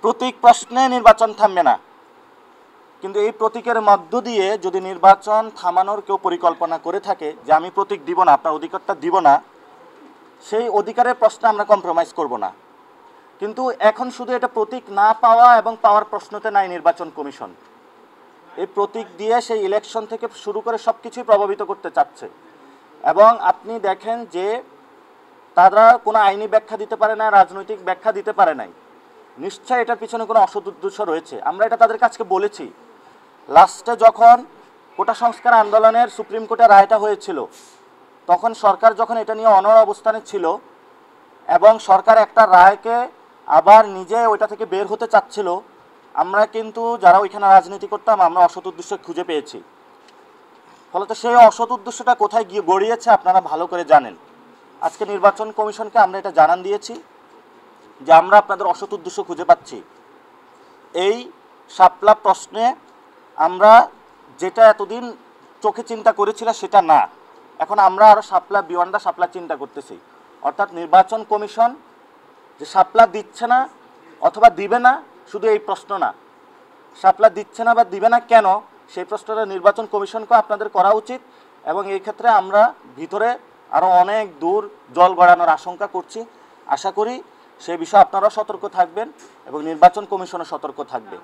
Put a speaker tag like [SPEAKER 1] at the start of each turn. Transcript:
[SPEAKER 1] প্রতীক প্রশ্নে নির্বাচন থামবে না, কিন্তু এই প্রতীকের মধ্য দিয়ে যদি নির্বাচন থামানোর কেউ পরিকল্পনা করে থাকে যে আমি প্রতীক দিব না, আপনার অধিকারটা দিব না, সেই অধিকারের প্রশ্নে আমরা কম্প্রোমাইজ করব না। কিন্তু এখন শুধু এটা প্রতীক না পাওয়া এবং পাওয়ার প্রশ্নতে নাই নির্বাচন কমিশন। এই প্রতীক দিয়ে সেই ইলেকশন থেকে শুরু করে সব কিছুই প্রভাবিত করতে চাচ্ছে। এবং আপনি দেখেন যে তারা কোনো আইনি ব্যাখ্যা দিতে পারে না, রাজনৈতিক ব্যাখ্যা দিতে পারে নাই। নিশ্চয়ই এটার পিছনে কোনো অসৎ উদ্দেশ্য রয়েছে। আমরা এটা তাদের কাছে বলেছি। লাস্টে যখন কোটা সংস্কার আন্দোলনের সুপ্রিম কোর্টে রায়টা হয়েছিল, তখন সরকার যখন এটা নিয়ে অনড় অবস্থানে ছিল এবং সরকার একটা রায়কে আবার নিজে ওইটা থেকে বের হতে চাচ্ছিল, আমরা কিন্তু যারা ওইখানে রাজনীতি করতাম আমরা অসৎ উদ্দেশ্য খুঁজে পেয়েছি। ফলত সেই অসৎ উদ্দেশ্যটা কোথায় গিয়ে গড়িয়েছে আপনারা ভালো করে জানেন। আজকে নির্বাচন কমিশনকে আমরা এটা জানান দিয়েছি যে আমরা আপনাদের অসৎ উদ্দেশ্য খুঁজে পাচ্ছি। এই শাপলা প্রশ্নে আমরা যেটা এতদিন চোখে চিন্তা করেছিলাম সেটা না, এখন আমরা আরও শাপলা বিয়ন্ড দ্য শাপলা চিন্তা করতেছি। অর্থাৎ নির্বাচন কমিশন যে শাপলা দিচ্ছে না অথবা দিবে না, শুধু এই প্রশ্ন না, শাপলা দিচ্ছে না বা দিবে না কেন, সেই প্রশ্নটা নির্বাচন কমিশনকে আপনাদের করা উচিত। এবং এই ক্ষেত্রে আমরা ভিতরে আরও অনেক দূর জল গড়ানোর আশঙ্কা করছি। আশা করি সে বিষয়ে আপনারাও সতর্ক থাকবেন এবং নির্বাচন কমিশনও সতর্ক থাকবে।